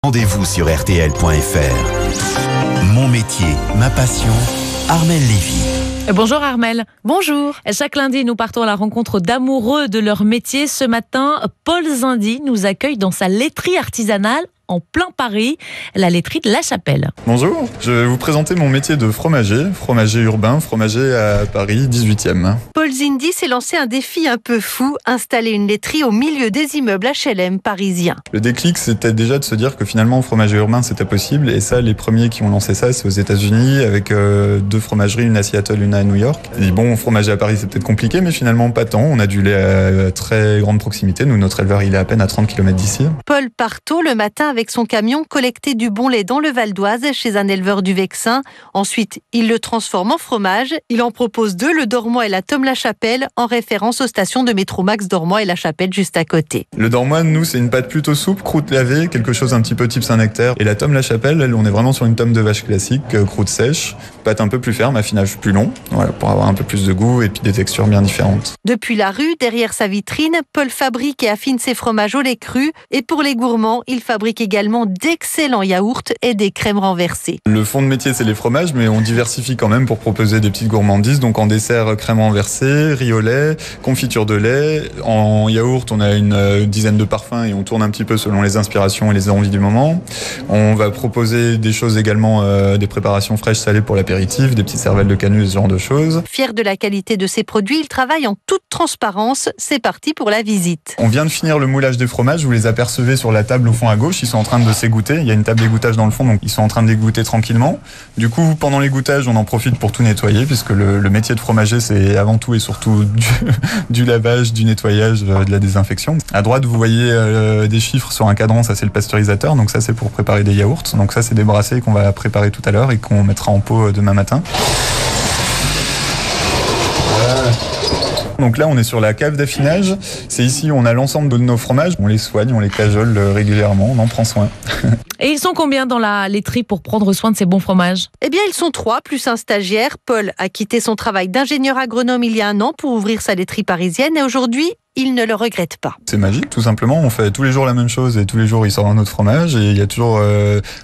Rendez-vous sur rtl.fr. Mon métier, ma passion, Armelle Lévy. Bonjour Armelle. Bonjour. Chaque lundi, nous partons à la rencontre d'amoureux de leur métier. Ce matin, Paul Zindy nous accueille dans sa laiterie artisanale en plein Paris, la laiterie de La Chapelle. Bonjour, je vais vous présenter mon métier de fromager urbain, fromager à Paris 18e. Paul Zindy s'est lancé un défi un peu fou, installer une laiterie au milieu des immeubles HLM parisiens. Le déclic, c'était déjà de se dire que finalement, fromager urbain, c'était possible. Et ça, les premiers qui ont lancé ça, c'est aux États-Unis, avec 2 fromageries, une à Seattle, une à New York. Et bon, fromager à Paris, c'est peut-être compliqué, mais finalement, pas tant. On a du lait à très grande proximité. Nous, notre éleveur, il est à peine à 30 km d'ici. Paul part tôt le matin avec son camion collecter du bon lait dans le Val d'Oise chez un éleveur du Vexin. Ensuite, il le transforme en fromage. Il en propose 2, le Dormois et la Tom La Chapelle, en référence aux stations de métro Max Dormois et La Chapelle juste à côté. Le Dormois, nous, c'est une pâte plutôt souple, croûte lavée, quelque chose un petit peu type Saint-Nectaire. Et la Tom La Chapelle, elle, on est vraiment sur une tome de vache classique, croûte sèche, pâte un peu plus ferme, affinage plus long, voilà, pour avoir un peu plus de goût et puis des textures bien différentes. Depuis la rue, derrière sa vitrine, Paul fabrique et affine ses fromages au lait cru. Et pour les gourmands, il fabrique également d'excellents yaourts et des crèmes renversées. Le fond de métier, c'est les fromages, mais on diversifie quand même pour proposer des petites gourmandises. Donc en dessert, crème renversée, riz au lait, confiture de lait. En yaourt, on a une dizaine de parfums et on tourne un petit peu selon les inspirations et les envies du moment. On va proposer des choses également, des préparations fraîches salées pour l'apéritif, des petites cervelles de canus, ce genre de choses. Fier de la qualité de ses produits, il travaille en toute transparence. C'est parti pour la visite. On vient de finir le moulage des fromages. Vous les apercevez sur la table au fond à gauche. Ils sont en train de s'égoutter. Il y a une table d'égouttage dans le fond, donc ils sont en train d'égoutter tranquillement. Du coup, pendant l'égouttage, on en profite pour tout nettoyer, puisque le métier de fromager, c'est avant tout et surtout du lavage, du nettoyage, de la désinfection. À droite, vous voyez des chiffres sur un cadran, ça c'est le pasteurisateur, donc ça c'est pour préparer des yaourts. Donc ça c'est des brassées qu'on va préparer tout à l'heure et qu'on mettra en pot demain matin. Donc là, on est sur la cave d'affinage. C'est ici où on a l'ensemble de nos fromages. On les soigne, on les cajole régulièrement, on en prend soin. Et ils sont combien dans la laiterie pour prendre soin de ces bons fromages ? Eh bien, ils sont 3, plus un stagiaire. Paul a quitté son travail d'ingénieur agronome il y a 1 an pour ouvrir sa laiterie parisienne et aujourd'hui, il ne le regrette pas. C'est magique, tout simplement. On fait tous les jours la même chose et tous les jours, il sort un autre fromage. Et il y a toujours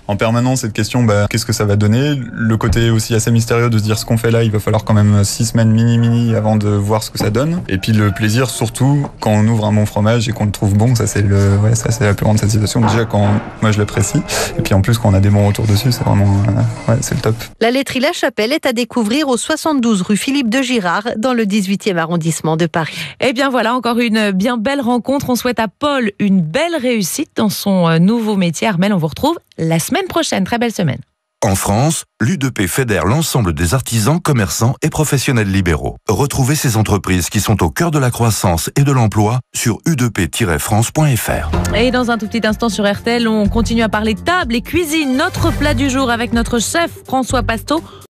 en permanence cette question, qu'est-ce que ça va donner ? Le côté aussi assez mystérieux de se dire ce qu'on fait là, il va falloir quand même 6 semaines mini avant de voir ce que ça donne. Et puis le plaisir, surtout, quand on ouvre un bon fromage et qu'on le trouve bon, ça c'est la plus grande satisfaction. Déjà, quand moi je l'apprécie. Et puis en plus, quand on a des bons retours dessus, c'est vraiment, c'est le top. La laiterie La Chapelle est à découvrir au 72 rue Philippe de Girard, dans le 18e arrondissement de Paris. Eh bien voilà, encore une bien belle rencontre. On souhaite à Paul une belle réussite dans son nouveau métier. Armelle, on vous retrouve la semaine prochaine. Très belle semaine. En France, l'U2P fédère l'ensemble des artisans, commerçants et professionnels libéraux. Retrouvez ces entreprises qui sont au cœur de la croissance et de l'emploi sur u2p-france.fr. Et dans un tout petit instant sur RTL, on continue à parler table et cuisine. Notre plat du jour avec notre chef François Pasteau.